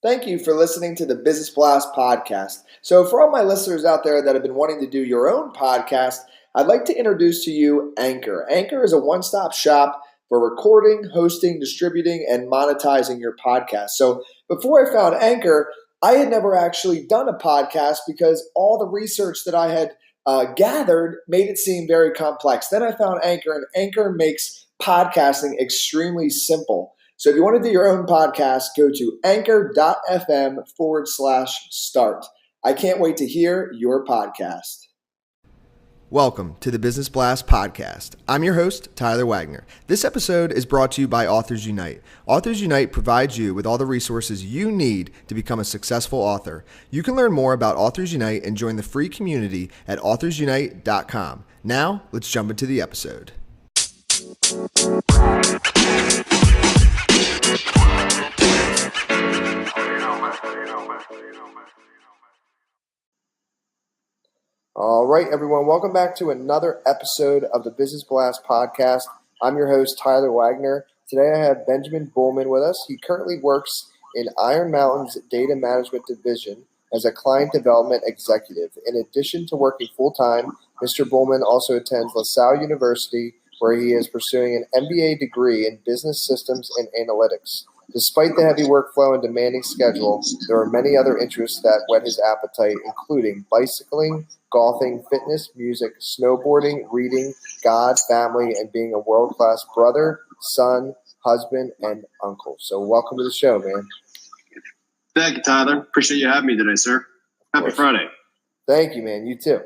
Thank you for listening to the Business Blast podcast. So for all my listeners out there that have been wanting to do your own podcast, I'd like to introduce to you Anchor. Anchor is a one-stop shop for recording, hosting, distributing, and monetizing your podcast. So before I found Anchor, I had never actually done a podcast because all the research that I had gathered made it seem very complex. Then I found Anchor, and Anchor makes podcasting extremely simple. So if you want to do your own podcast, go to anchor.fm/start. I can't wait to hear your podcast. Welcome to the Business Blast podcast. I'm your host, Tyler Wagner. This episode is brought to you by Authors Unite. Authors Unite provides you with all the resources you need to become a successful author. You can learn more about Authors Unite and join the free community at authorsunite.com. Now, let's jump into the episode. All right, everyone. Welcome back to another episode of the Business Blast podcast. I'm your host, Tyler Wagner. Today I have Benjamin Bullman with us. He currently works in Iron Mountain's data management division as a client development executive. In addition to working full-time, Mr. Bullman also attends LaSalle University, where he is pursuing an MBA degree in business systems and analytics. Despite the heavy workflow and demanding schedule, there are many other interests that whet his appetite, including bicycling, golfing, fitness, music, snowboarding, reading, God, family, and being a world-class brother, son, husband, and uncle. So welcome to the show, man. Thank you, Tyler. Appreciate you having me today, sir. Happy Friday. Thank you, man. You too.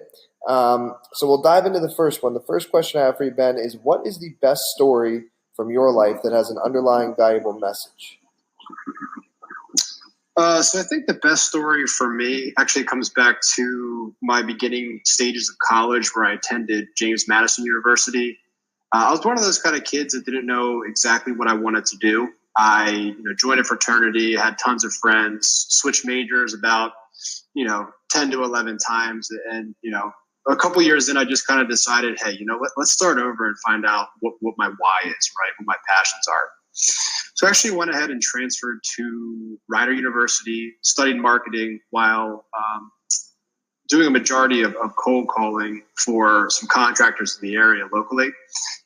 So we'll dive into the first one. The first question I have for you, Ben, is what is the best story from your life that has an underlying valuable message? So I think the best story for me actually comes back to my beginning stages of college where I attended James Madison University. I was one of those kind of kids that didn't know exactly what I wanted to do. I joined a fraternity, had tons of friends, switched majors about 10 to 11 times. And, a couple years in, I just kind of decided, hey, let's start over and find out what my why is, right? What my passions are. So I actually went ahead and transferred to Rider University, studied marketing while doing a majority of cold calling for some contractors in the area locally,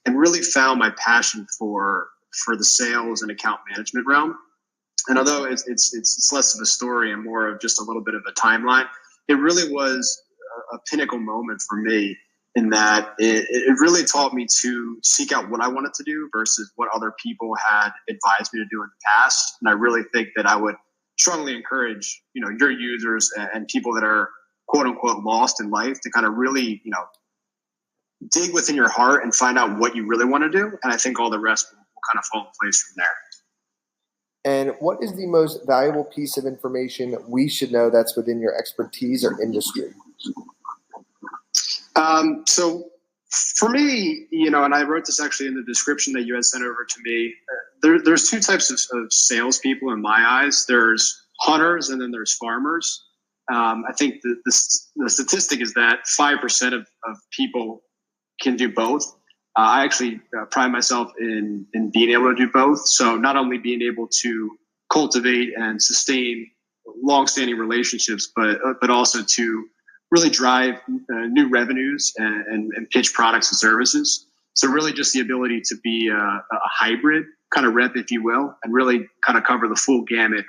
and really found my passion for the sales and account management realm. And although it's less of a story and more of just a little bit of a timeline, it really was a pinnacle moment for me in that it really taught me to seek out what I wanted to do versus what other people had advised me to do in the past. And I really think that I would strongly encourage, your users and people that are quote unquote lost in life to kind of really, dig within your heart and find out what you really want to do. And I think all the rest will kind of fall in place from there. And what is the most valuable piece of information we should know that's within your expertise or industry? So for me, and I wrote this actually in the description that you had sent over to me, there's two types of salespeople in my eyes. There's hunters and then there's farmers. I think the statistic is that 5% of people can do both. I actually pride myself in being able to do both. So not only being able to cultivate and sustain long-standing relationships, but also to really drive new revenues and pitch products and services. So really just the ability to be a hybrid kind of rep, if you will, and really kind of cover the full gamut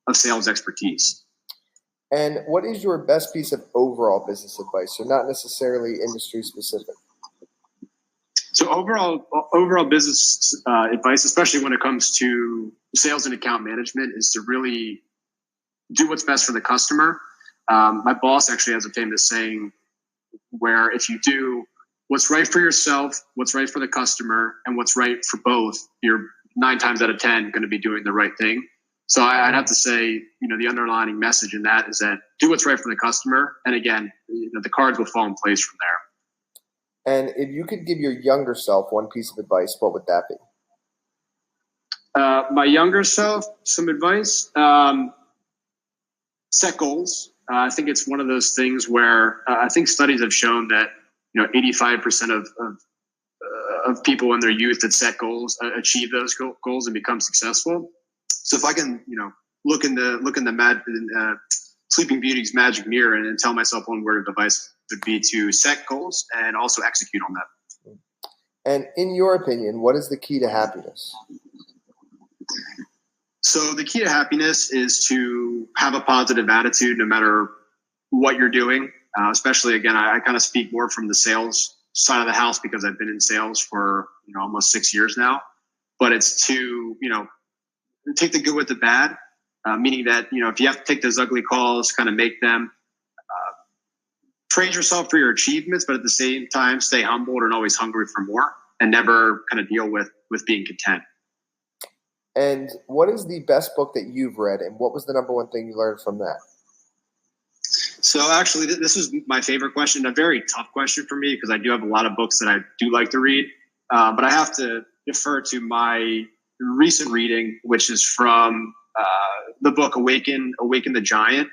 of sales expertise. And what is your best piece of overall business advice? So not necessarily industry specific. So overall business advice, especially when it comes to sales and account management, is to really do what's best for the customer. My boss actually has a famous saying where if you do what's right for yourself, what's right for the customer, and what's right for both, you're 9 times out of 10 going to be doing the right thing. So I'd have to say, the underlying message in that is that do what's right for the customer. And again, the cards will fall in place from there. And if you could give your younger self one piece of advice, what would that be? My younger self, some advice, set goals. I think it's one of those things where I think studies have shown that 85% of people in their youth that set goals achieve those goals and become successful. So if I can look in the Sleeping Beauty's magic mirror and tell myself one word of advice would be to set goals and also execute on them. And in your opinion, what is the key to happiness? So the key to happiness is to have a positive attitude no matter what you're doing. Especially, again, I kind of speak more from the sales side of the house because I've been in sales for almost 6 years now. But it's to take the good with the bad, meaning that if you have to take those ugly calls, kind of make them. Praise yourself for your achievements, but at the same time, stay humbled and always hungry for more, and never kind of deal with being content. And what is the best book that you've read, and what was the number one thing you learned from that? So actually, this is my favorite question, a very tough question for me because I do have a lot of books that I do like to read, but I have to defer to my recent reading, which is from the book Awaken the Giant,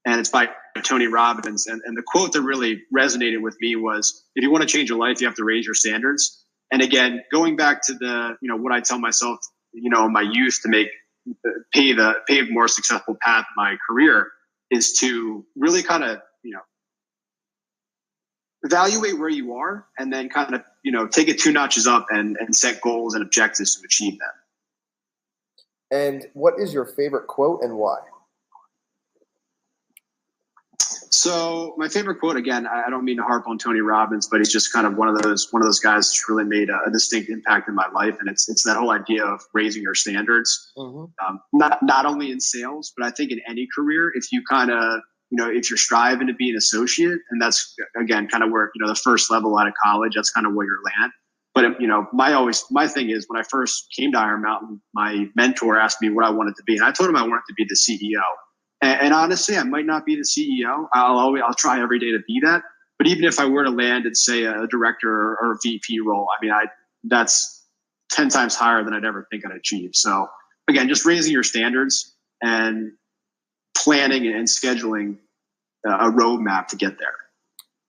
and it's by Tony Robbins. And the quote that really resonated with me was, if you want to change your life, you have to raise your standards. And again, going back to the, what I tell myself, in my youth to pave a more successful path in my career is to really kind of, evaluate where you are and then kind of, take it 2 notches up and set goals and objectives to achieve them. And what is your favorite quote and why? So my favorite quote, again, I don't mean to harp on Tony Robbins, but he's just kind of one of those guys that's really made a distinct impact in my life. And it's that whole idea of raising your standards, not only in sales, but I think in any career, if you kind of, if you're striving to be an associate, and that's, again, kind of where, the first level out of college, that's kind of where you're land. But, my thing is when I first came to Iron Mountain, my mentor asked me what I wanted to be. And I told him I wanted to be the CEO. And honestly, I might not be the CEO. I'll try every day to be that. But even if I were to land at, say, a director or a VP role, that's 10 times higher than I'd ever think I'd achieve. So again, just raising your standards and planning and scheduling a roadmap to get there.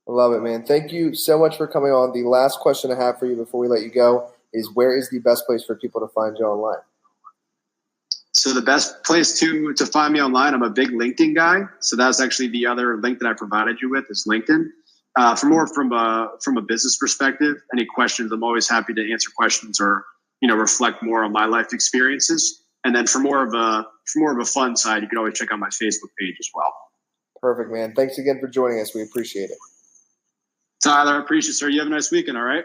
I love it, man. Thank you so much for coming on. The last question I have for you before we let you go is, where is the best place for people to find you online? So the best place to find me online, I'm a big LinkedIn guy. So that's actually the other link that I provided you with is LinkedIn. For more from a business perspective, any questions, I'm always happy to answer questions or, reflect more on my life experiences. And then for more of a fun side, you can always check out my Facebook page as well. Perfect, man. Thanks again for joining us. We appreciate it. Tyler, I appreciate it, sir. You have a nice weekend, all right?